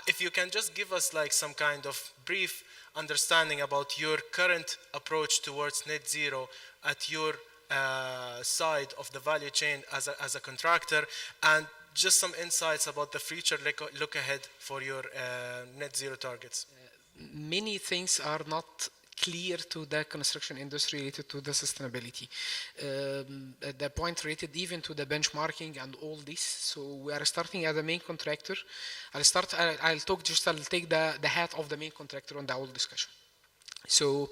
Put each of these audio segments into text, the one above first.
if you can just give us like some kind of brief understanding about your current approach towards net zero at your side of the value chain as a contractor, and just some insights about the future look ahead for your net zero targets. Many things are not clear to the construction industry related to the sustainability. The point related even to the benchmarking and all this. So we are starting as a main contractor. I'll take the hat of the main contractor on the whole discussion. So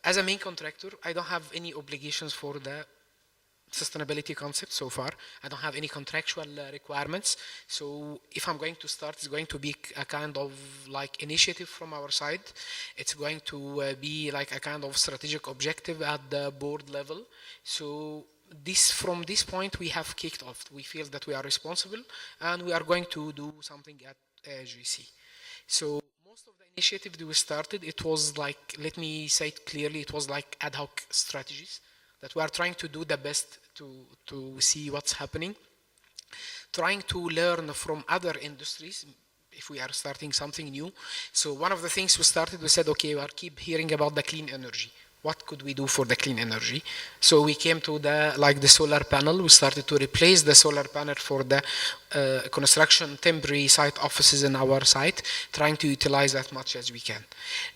as a main contractor, I don't have any obligations for the sustainability concept so far. I don't have any contractual requirements. So if I'm going to start, it's going to be a kind of like initiative from our side. It's going to be like a kind of strategic objective at the board level. So from this point, we have kicked off. We feel that we are responsible and we are going to do something at ASGC. So most of the initiatives we started, it was like, let me say it clearly, it was like ad hoc strategies that we are trying to do the best to see what's happening, trying to learn from other industries if we are starting something new. So one of the things we started, we said, okay, we are keep hearing about the clean energy. What could we do for the clean energy? So we came to the solar panel. We started to replace the solar panel for the construction temporary site offices in our site, trying to utilize as much as we can.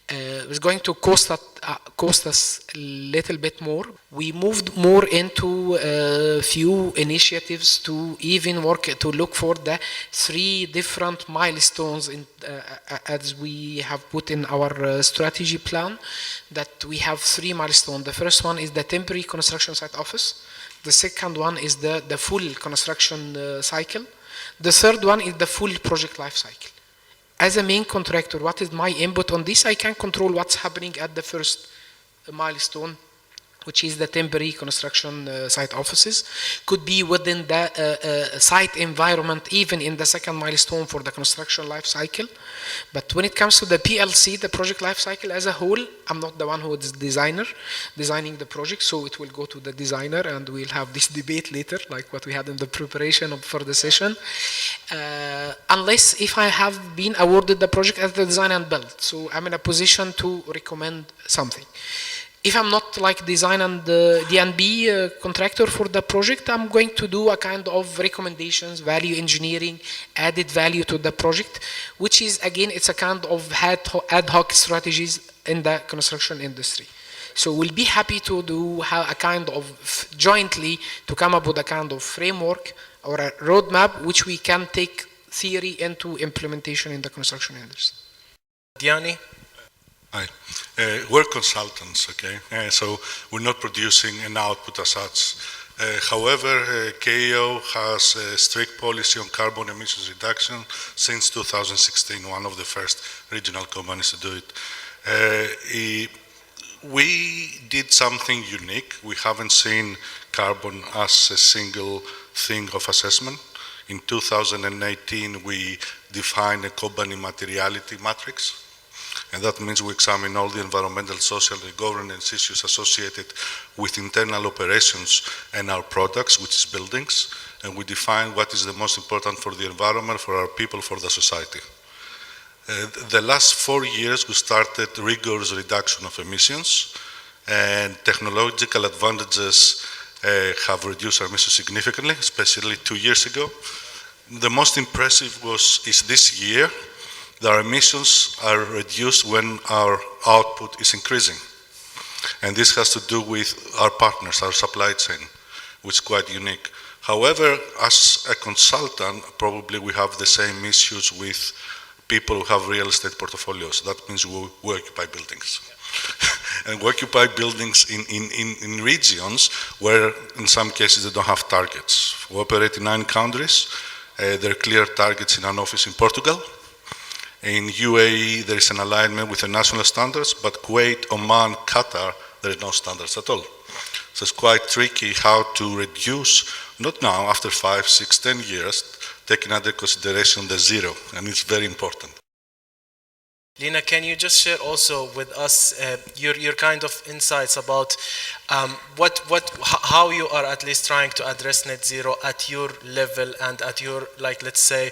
It was going to cost us a little bit more. We moved more into a few initiatives to even work to look for the 3 different milestones as we have put in our strategy plan, that we have 3 milestones. The first one is the temporary construction site office. The second one is the full construction cycle. The third one is the full project life cycle. As a main contractor, what is my input on this? I can control what's happening at the first milestone, which is the temporary construction site offices. Could be within the site environment, even in the second milestone for the construction life cycle. But when it comes to the PLC, the project life cycle as a whole, I'm not the one who is designing the project, so it will go to the designer, and we'll have this debate later, like what we had in the preparation for the session. Unless if I have been awarded the project as the design and build, so I'm in a position to recommend something. If I'm not like design and D&B contractor for the project, I'm going to do a kind of recommendations, value engineering, added value to the project, which is, again, it's a kind of ad hoc strategies in the construction industry. So we'll be happy to do a kind of jointly to come up with a kind of framework or a roadmap which we can take theory into implementation in the construction industry. Diani? Hi. We're consultants, okay? So we're not producing an output as such. However, KEO has a strict policy on carbon emissions reduction since 2016, one of the first regional companies to do it. We did something unique. We haven't seen carbon as a single thing of assessment. In 2018, we defined a company materiality matrix. And that means we examine all the environmental, social, and governance issues associated with internal operations and our products, which is buildings. And we define what is the most important for the environment, for our people, for the society. The last 4 years, we started rigorous reduction of emissions, and technological advantages have reduced our emissions significantly, especially 2 years ago. The most impressive is this year. Our emissions are reduced when our output is increasing. And this has to do with our partners, our supply chain, which is quite unique. However, as a consultant, probably we have the same issues with people who have real estate portfolios. That means we occupy buildings. And we occupy buildings in regions where, in some cases, they don't have targets. We operate in 9 countries. There are clear targets in an office in Portugal. In UAE, there is an alignment with the national standards, but Kuwait, Oman, Qatar, there are no standards at all. So it's quite tricky how to reduce, not now, after 5, 6, 10 years, taking under consideration the zero, and it's very important. Lina, can you just share also with us your kind of insights about how you are at least trying to address net zero at your level and at your, like, let's say,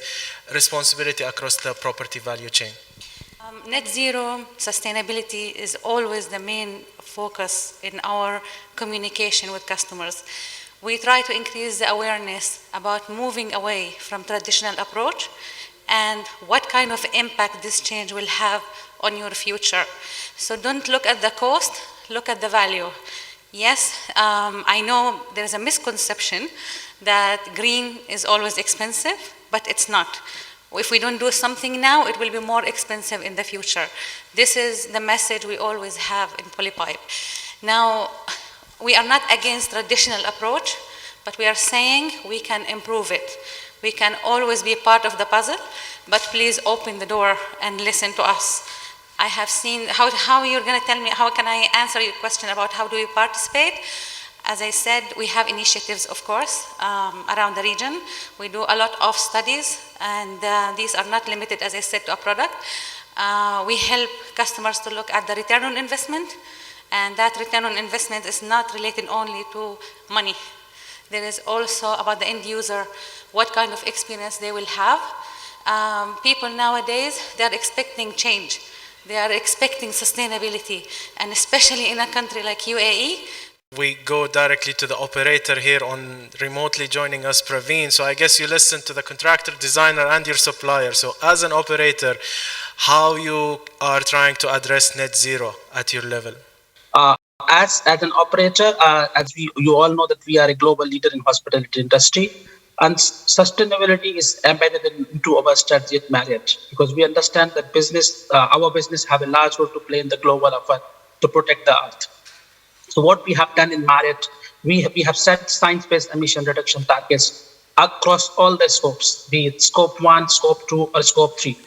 responsibility across the property value chain? Net zero sustainability is always the main focus in our communication with customers. We try to increase the awareness about moving away from traditional approach and what kind of impact this change will have on your future. So don't look at the cost, look at the value. Yes, I know there is a misconception that green is always expensive, but it's not. If we don't do something now, it will be more expensive in the future. This is the message we always have in Polypipe. Now, we are not against traditional approach, but we are saying we can improve it. We can always be part of the puzzle, but please open the door and listen to us. I have seen how you're going to tell me, how can I answer your question about how do we participate? As I said, we have initiatives, of course, around the region. We do a lot of studies, and these are not limited, as I said, to a product. We help customers to look at the return on investment, and that return on investment is not related only to money. There is also about the end user, what kind of experience they will have. People nowadays, they're expecting change. They are expecting sustainability, and especially in a country like UAE. We go directly to the operator here on remotely joining us, Praveen. So I guess you listen to the contractor, designer, and your supplier. So as an operator, how you are trying to address net zero at your level? As an operator, you all know that we are a global leader in hospitality industry, and sustainability is embedded into our strategy at Marriott, because we understand that our business have a large role to play in the global effort to protect the earth. So what we have done in Marriott, we have set science-based emission reduction targets across all the scopes, be it scope 1, scope 2, or scope 3.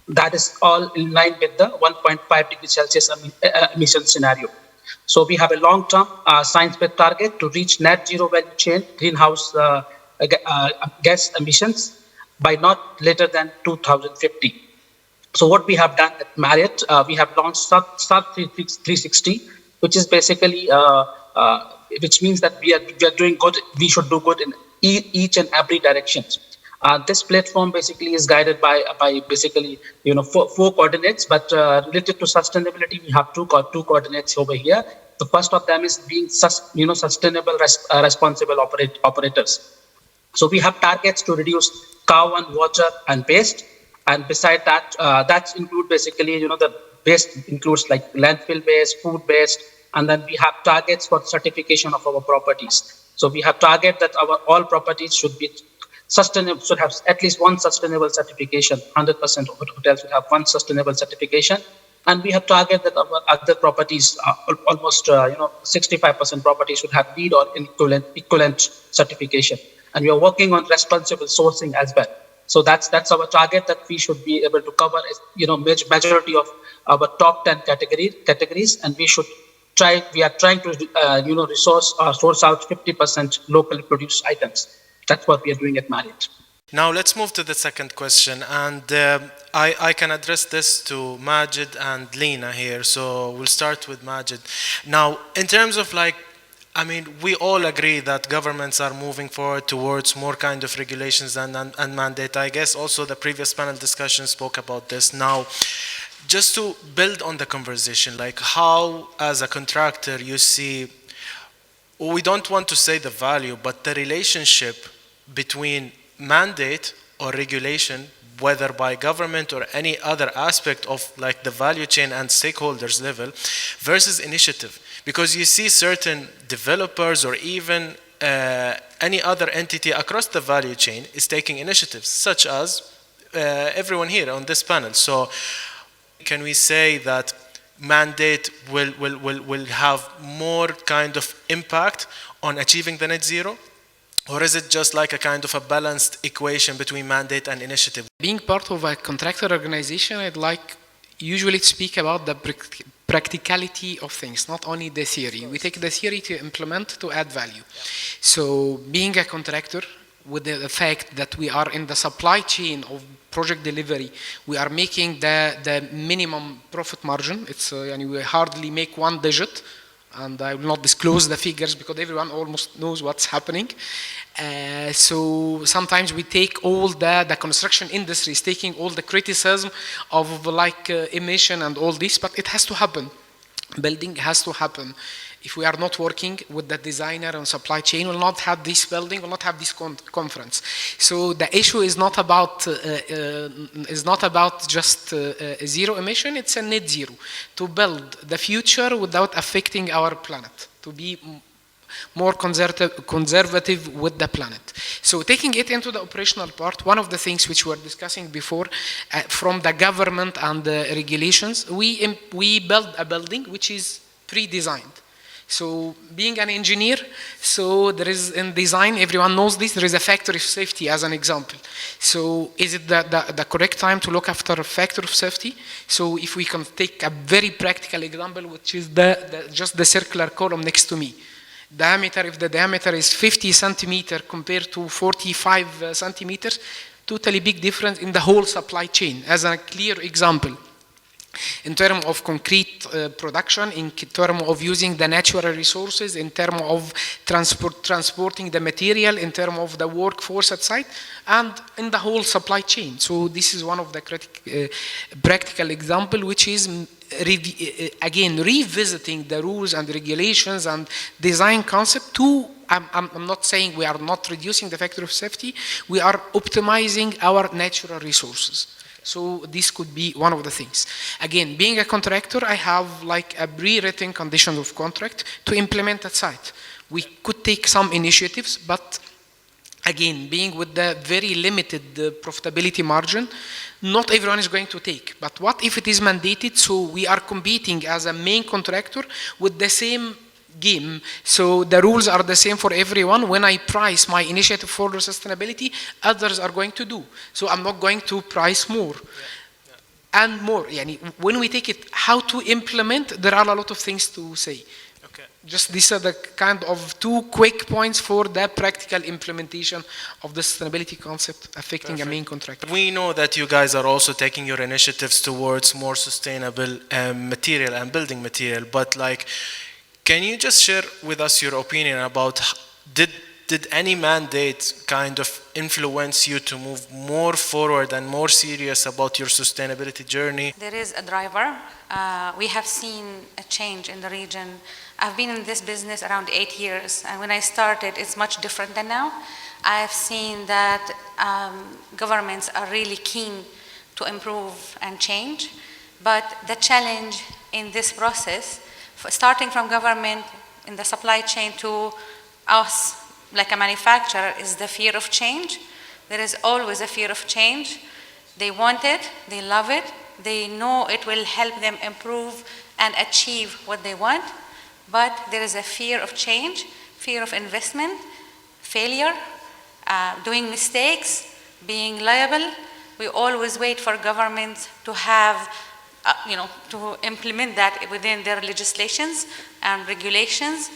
That is all in line with the 1.5 degrees Celsius emission scenario. So we have a long-term science-based target to reach net zero value chain greenhouse gas emissions by not later than 2050. So what we have done at Marriott, we have launched SAR 360, which is basically, which means that we are doing good. We should do good in each and every direction. This platform basically is guided by basically four coordinates, but related to sustainability, we have two coordinates over here. The first of them is being sustainable, responsible operators. So we have targets to reduce carbon, water, and waste, and beside that, that include basically the waste includes like landfill waste, food waste, and then we have targets for certification of our properties. So we have target that all properties should be sustainable, should have at least one sustainable certification. 100% of hotels should have one sustainable certification, and we have target that our other properties, almost 65% properties should have LEED or equivalent certification. And we are working on responsible sourcing as well. So that's our target, that we should be able to cover majority of our top 10 categories, and we are trying to source out 50% locally produced items. That's what we are doing at Marriott. Now let's move to the second question, and I can address this to Majid and Lina here. So we'll start with Majid. Now, in terms of we all agree that governments are moving forward towards more kind of regulations and mandate. I guess also the previous panel discussion spoke about this. Now, just to build on the conversation, like how as a contractor you see, we don't want to say the value, but the relationship between mandate or regulation, whether by government or any other aspect of like the value chain and stakeholders level versus initiative. Because you see certain developers or even any other entity across the value chain is taking initiatives, such as everyone here on this panel. So can we say that mandate will have more kind of impact on achieving the net zero? Or is it just like a kind of a balanced equation between mandate and initiative? Being part of a contractor organization, I'd like usually to speak about the practicality of things, not only the theory. We take the theory to implement, to add value. So being a contractor, with the fact that we are in the supply chain of project delivery, we are making the minimum profit margin. It's we hardly make 1 digit, and I will not disclose the figures because everyone almost knows what's happening. So sometimes we take all the construction industry is taking all the criticism of emission and all this, but it has to happen. Building has to happen. If we are not working with the designer and supply chain, we'll not have this building, we'll not have this conference. So the issue is not about just zero emission, it's a net zero. To build the future without affecting our planet, to be more conservative with the planet. So taking it into the operational part, one of the things which we were discussing before from the government and the regulations, we build a building which is pre-designed. So being an engineer, so there is in design, everyone knows this, there is a factor of safety as an example. So is it the correct time to look after a factor of safety? So if we can take a very practical example, which is just the circular column next to me. Diameter, if the diameter is 50 centimeter compared to 45 centimeters, totally big difference in the whole supply chain, as a clear example. In terms of concrete production, in terms of using the natural resources, in terms of transporting the material, in terms of the workforce at site, and in the whole supply chain. So this is one of the practical example, which is again revisiting the rules and regulations and design concept to. I'm not saying we are not reducing the factor of safety, we are optimizing our natural resources. So this could be one of the things. Again, being a contractor, I have a pre-written condition of contract to implement at site. We could take some initiatives, but again, being with the very limited profitability margin, not everyone is going to take. But what if it is mandated, so we are competing as a main contractor with the same game, so the rules are the same for everyone. When I price my initiative for sustainability, others are going to do. So I'm not going to price more. And more. When we take it, how to implement, there are a lot of things to say. Okay. Just these are the kind of 2 quick points for the practical implementation of the sustainability concept affecting a main contractor. We know that you guys are also taking your initiatives towards more sustainable material and building material, but can you just share with us your opinion about did any mandate kind of influence you to move more forward and more serious about your sustainability journey? There is a driver. We have seen a change in the region. I've been in this business around 8 years, and when I started, it's much different than now. I have seen that governments are really keen to improve and change, but the challenge in this process, starting from government in the supply chain to us like a manufacturer, is the fear of change. There is always a fear of change. They want it, they love it, they know it will help them improve and achieve what they want, but there is a fear of change, fear of investment, failure, doing mistakes, being liable. We always wait for governments to have to implement that within their legislations and regulations.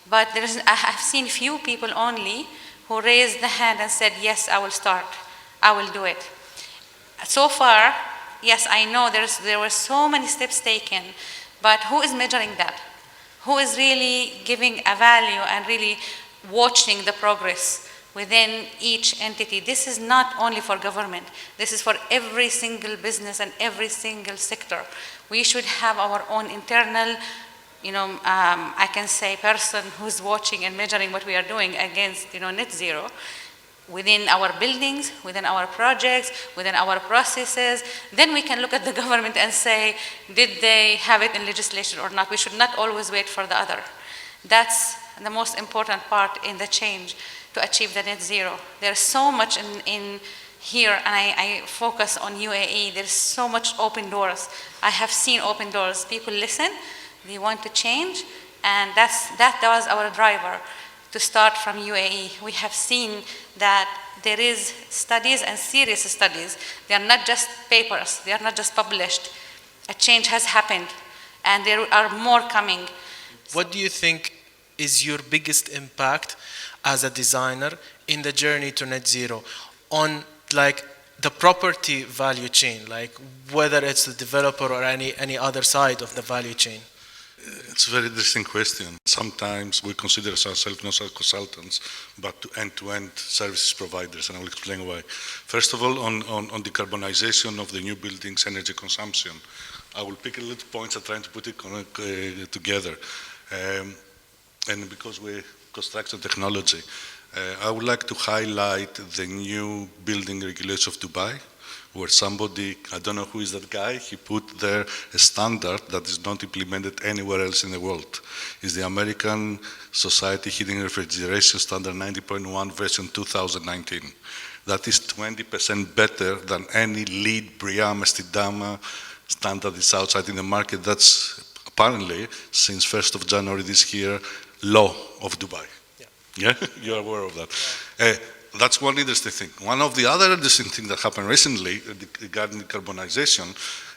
But I have seen few people only who raised the hand and said, yes, I will start, I will do it. So far, yes, I know there were so many steps taken, but who is measuring that? Who is really giving a value and really watching the progress within each entity? This is not only for government. This is for every single business and every single sector. We should have our own internal, I can say, person who's watching and measuring what we are doing against, net zero within our buildings, within our projects, within our processes. Then we can look at the government and say, did they have it in legislation or not? We should not always wait for the other. That's the most important part in the change to achieve the net zero. There's so much in here, and I focus on UAE. There's so much open doors. I have seen open doors. People listen, they want to change, and that was our driver to start from UAE. We have seen that there is studies and serious studies. They are not just papers. They are not just published. A change has happened, and there are more coming. What do you think is your biggest impact as a designer in the journey to net zero on like the property value chain, like whether it's the developer or any other side of the value chain? It's a very interesting question. Sometimes we consider ourselves not as consultants, but end-to-end services providers, and I will explain why. First of all, on decarbonization of the new buildings' energy consumption, I will pick a little points and try to put it together. And because we're construction technology, I would like to highlight the new building regulation of Dubai, where somebody, I don't know who is that guy, he put there a standard that is not implemented anywhere else in the world. It's the American Society Heating and Refrigeration Standard 90.1 version 2019. That is 20% better than any LEED, BREEAM, STDAMA standard is outside in the market. That's apparently, since 1st of January this year, law of Dubai. Yeah, you're aware of that. Yeah. That's one interesting thing. One of the other interesting things that happened recently regarding decarbonization,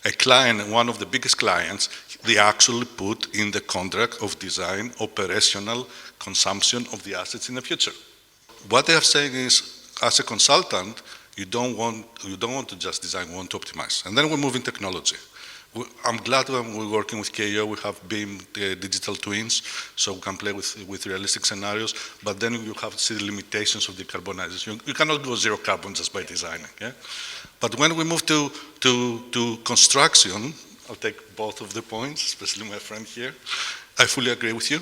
a client, one of the biggest clients, they actually put in the contract of design operational consumption of the assets in the future. What they are saying is, as a consultant, you don't want to just design, you want to optimize. And then we move in technology. I'm glad when we're working with KO, we have BIM digital twins, so we can play with realistic scenarios, but then you have to see the limitations of decarbonization. You cannot go zero carbon just by designing. Yeah? But when we move to construction, I'll take both of the points, especially my friend here. I fully agree with you.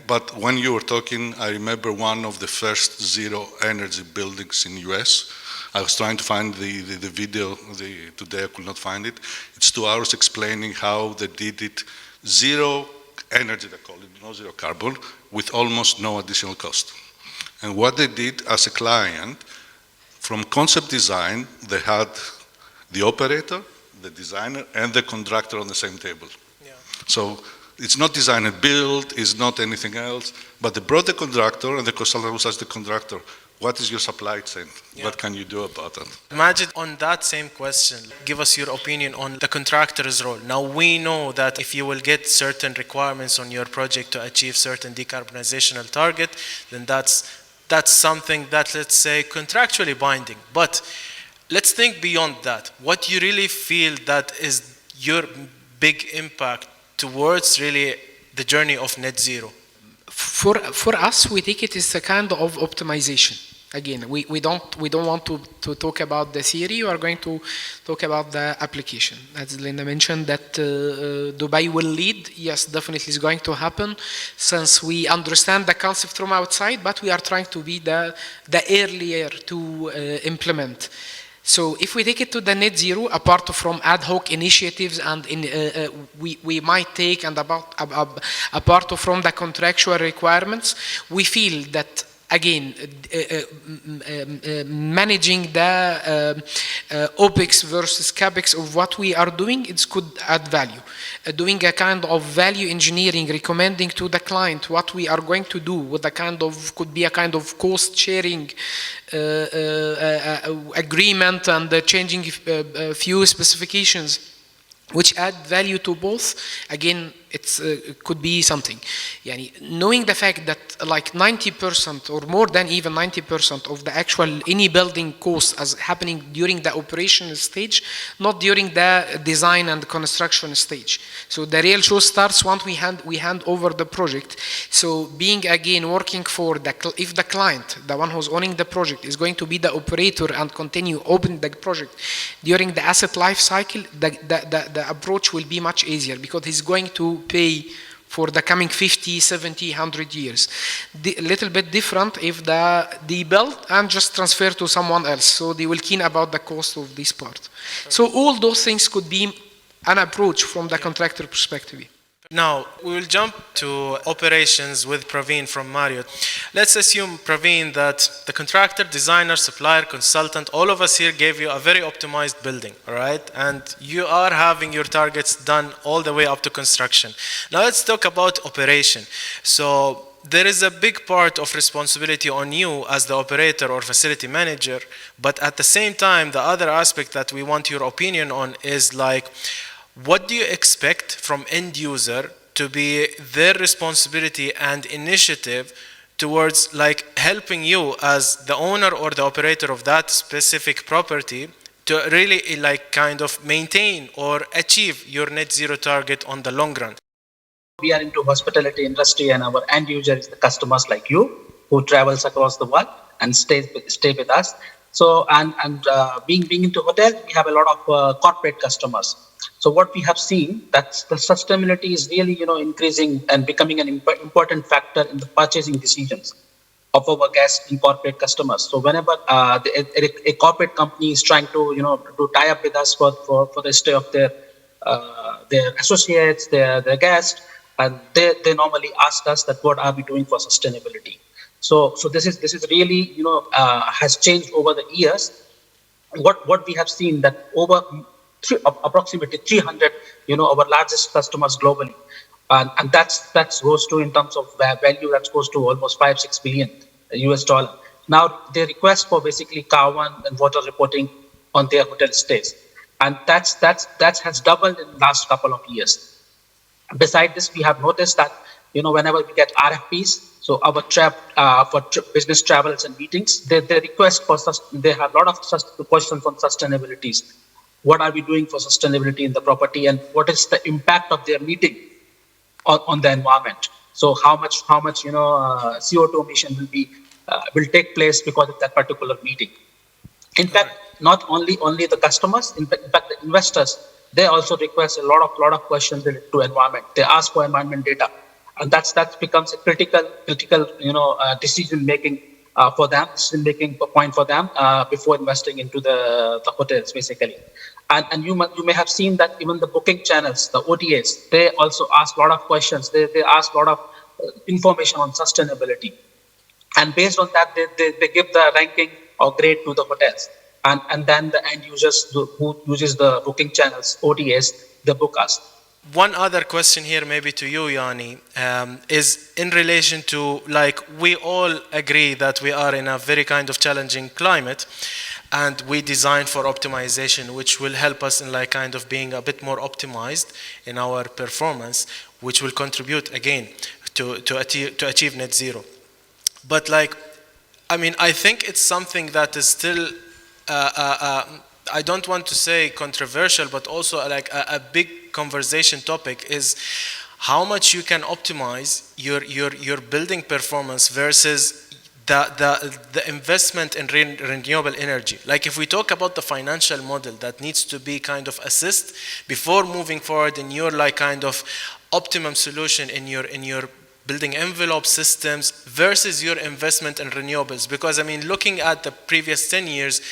But when you were talking, I remember one of the first zero energy buildings in the US. I was trying to find the video, today I could not find it. It's 2 hours explaining how they did it, zero energy, they call it, no zero carbon, with almost no additional cost. And what they did as a client, from concept design, they had the operator, the designer, and the contractor on the same table. Yeah. So it's not design and build, it's not anything else, but they brought the contractor, and the consultant was asked the contractor, what is your supply chain? Yeah. What can you do about that? Imagine on that same question, give us your opinion on the contractor's role. Now we know that if you will get certain requirements on your project to achieve certain decarbonizational target, then that's something that, let's say, contractually binding. But let's think beyond that. What you really feel that is your big impact towards really the journey of net zero? For us, we take it as a kind of optimization. Again, we don't want to talk about the theory. We are going to talk about the application. As Lina mentioned, that Dubai will lead. Yes, definitely is going to happen, since we understand the concept from outside, but we are trying to be the earlier to implement. So if we take it to the net zero, apart from ad hoc initiatives, and we might take, and apart from the contractual requirements, we feel that, again, managing the OPEX versus CAPEX of what we are doing, it could add value. Doing a kind of value engineering, recommending to the client what we are going to do with a kind of, could be a kind of cost sharing agreement, and changing a few specifications which add value to both. Again, it could be something. Knowing the fact that like 90% or more than even 90% of the actual any building cost is happening during the operational stage, not during the design and construction stage. So the real show starts once we hand over the project. So being, again, working for if the client, the one who's owning the project, is going to be the operator and continue open the project during the asset life cycle, the approach will be much easier, because he's going to pay for the coming 50, 70, 100 years. A little bit different if they build and just transfer to someone else, so they will keen about the cost of this part. So all those things could be an approach from the contractor perspective. Now, we will jump to operations with Praveen from Marriott. Let's assume, Praveen, that the contractor, designer, supplier, consultant, all of us here gave you a very optimized building, all right? And you are having your targets done all the way up to construction. Now, let's talk about operation. So there is a big part of responsibility on you as the operator or facility manager, but at the same time, the other aspect that we want your opinion on is like, what do you expect from end user to be their responsibility and initiative towards like helping you as the owner or the operator of that specific property to really like kind of maintain or achieve your net zero target on the long run? We are into hospitality industry, and our end user is the customers like you who travels across the world and stay with us. So being into hotels, we have a lot of corporate customers. So what we have seen that the sustainability is really increasing and becoming an important factor in the purchasing decisions of our guests and corporate customers. So whenever a corporate company is trying to to tie up with us for the stay of their associates, their guests, and they normally ask us that what are we doing for sustainability. So this is really has changed over the years. What we have seen that over approximately 300 our largest customers globally, and that goes to in terms of value, that goes to almost 5-6 billion US dollar. Now they request for basically carbon and water reporting on their hotel stays, and that has doubled in the last couple of years. Beside this, we have noticed that whenever we get RFPs, so our business travels and meetings, they request for they have a lot of questions on sustainabilities. What are we doing for sustainability in the property, and what is the impact of their meeting on the environment? So how much CO2 emission will take place because of that particular meeting. In fact, not only the customers, in fact the investors, they also request a lot of questions related to environment. They ask for environment data, and that becomes a critical decision making for them, decision-making point for them before investing into the hotels, basically. And you may have seen that even the booking channels, the OTAs, they also ask a lot of questions. They ask a lot of information on sustainability. And based on that, they give the ranking or grade to the hotels. And then the end users who uses the booking channels, OTAs, they book us. One other question here, maybe to you, Yanni, is in relation to, like, we all agree that we are in a very kind of challenging climate, and we design for optimization, which will help us in like kind of being a bit more optimized in our performance, which will contribute again to achieve net zero. But like, I mean, I think it's something that is still I don't want to say controversial, but also like a big conversation topic is how much you can optimize your building performance versus the investment in renewable energy. Like if we talk about the financial model that needs to be kind of assist before moving forward in your like kind of optimum solution in your building envelope systems versus your investment in renewables. Because I mean, looking at the previous 10 years,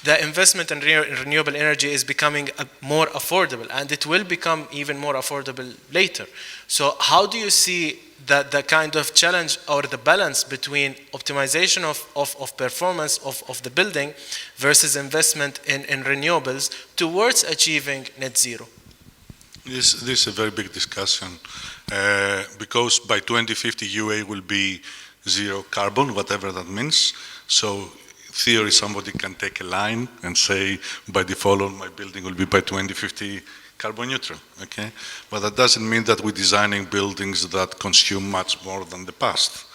the investment in renewable energy is becoming more affordable, and it will become even more affordable later. So how do you see the kind of challenge or the balance between optimization of performance of the building versus investment in renewables towards achieving net zero? This is a very big discussion because by 2050 UA will be zero carbon, whatever that means. So theory, somebody can take a line and say by default my building will be by 2050 carbon neutral, okay? But that doesn't mean that we're designing buildings that consume much more than the past.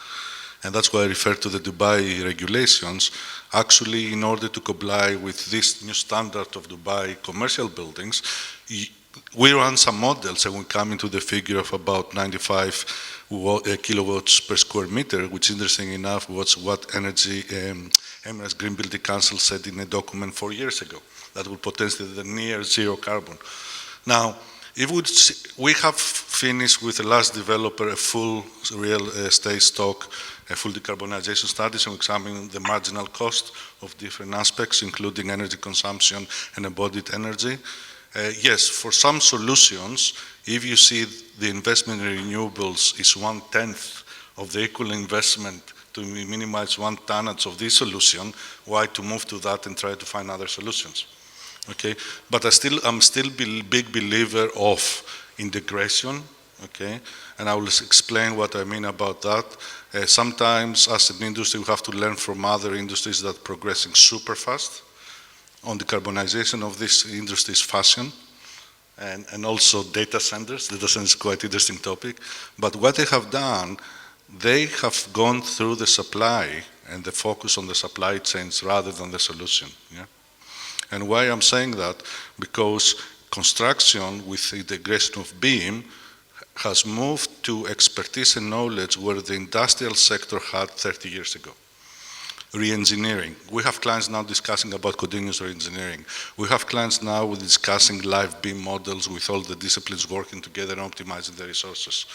And that's why I refer to the Dubai regulations. Actually, in order to comply with this new standard of Dubai commercial buildings, we run some models and we come into the figure of about 95 kilowatts per square meter, which interesting enough was what Energy Emirates Green Building Council said in a document 4 years ago, that would potentially the near zero carbon. Now, if we have finished with the last developer a full real estate stock, a full decarbonization studies, and examining the marginal cost of different aspects, including energy consumption and embodied energy. Yes, for some solutions, if you see the investment in renewables is 1/10 of the equal investment to minimize 1 tonnage of this solution, why to move to that and try to find other solutions? Okay, but I'm still big believer of integration, okay, and I will explain what I mean about that. Sometimes as an industry, we have to learn from other industries that are progressing super fast on decarbonization of this industry's fashion, and also data centers. Data centers is quite an interesting topic. But what they have done, they have gone through the supply and the focus on the supply chains rather than the solution. Yeah? And why I'm saying that? Because construction with integration of BIM has moved to expertise and knowledge where the industrial sector had 30 years ago. Re-engineering. We have clients now discussing about continuous re-engineering. We have clients now discussing live BIM models with all the disciplines working together and optimizing the resources.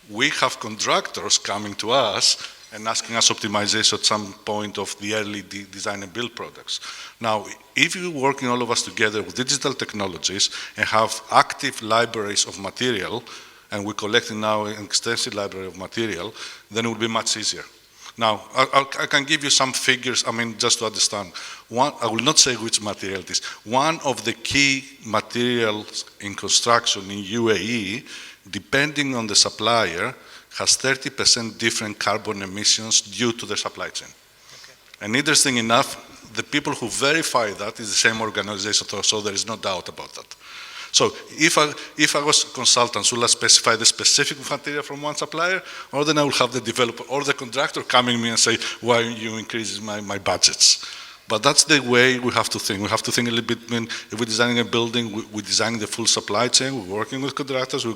We have contractors coming to us and asking us optimization at some point of the early design and build products. Now, if you're working all of us together with digital technologies and have active libraries of material, and we're collecting now an extensive library of material, then it will be much easier. Now, I can give you some figures, I mean, just to understand. One, I will not say which material it is. One of the key materials in construction in UAE, depending on the supplier, has 30% different carbon emissions due to the supply chain. Okay. And interesting enough, the people who verify that is the same organization, so there is no doubt about that. So if I was a consultant, will I specify the specific material from one supplier, or then I will have the developer or the contractor coming to me and say, why are you increasing my budgets? But that's the way we have to think. We have to think a little bit, if we're designing a building, we're designing the full supply chain, we're working with contractors, we're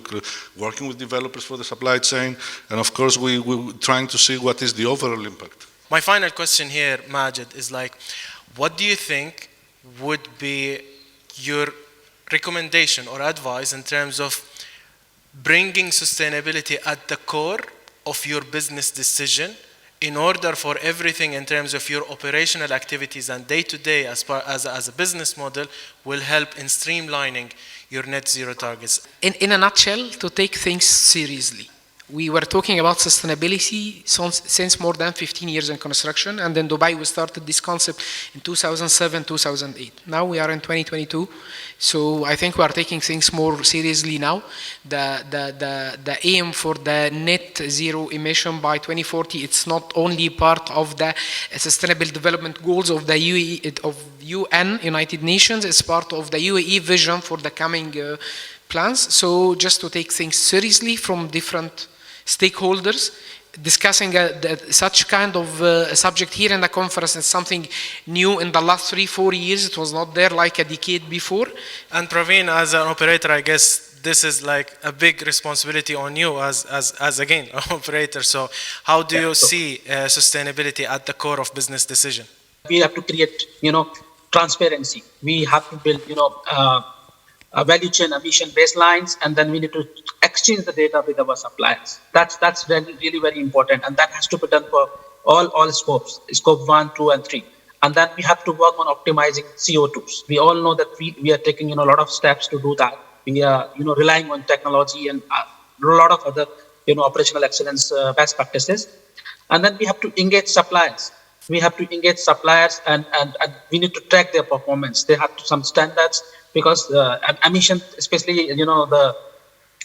working with developers for the supply chain, and of course we're trying to see what is the overall impact. My final question here, Majid, is like, what do you think would be your recommendation or advice in terms of bringing sustainability at the core of your business decision in order for everything in terms of your operational activities and day-to-day as a business model will help in streamlining your net zero targets? In a nutshell, to take things seriously. We were talking about sustainability since more than 15 years in construction, and in Dubai we started this concept in 2007, 2008. Now we are in 2022, so I think we are taking things more seriously now. The aim for the net zero emission by 2040, it's not only part of the sustainable development goals of the UN, United Nations, it's part of the UAE vision for the coming plans. So just to take things seriously from different stakeholders, discussing such kind of subject here in the conference is something new in the last 3-4 years. It was not there like a decade before. And Praveen, as an operator, I guess this is like a big responsibility on you as again, an operator. So how do you see sustainability at the core of business decision? We have to create, transparency. We have to build, value chain emission baselines, and then we need to exchange the data with our suppliers. That's really very important, and that has to be done for all scopes, scope 1, 2, and 3. And then we have to work on optimizing CO2s. We all know that we are taking a lot of steps to do that. We are relying on technology and a lot of other operational excellence best practices. And then we have to engage suppliers. We have to engage suppliers, and we need to track their performance. They have some standards, because emission, especially the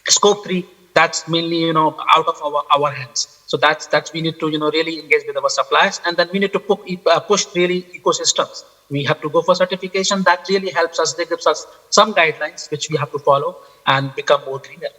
scope 3, that's mainly out of our hands. So that's we need to really engage with our suppliers, and then we need to push really ecosystems. We have to go for certification. That really helps us. They gives us some guidelines which we have to follow and become more greener.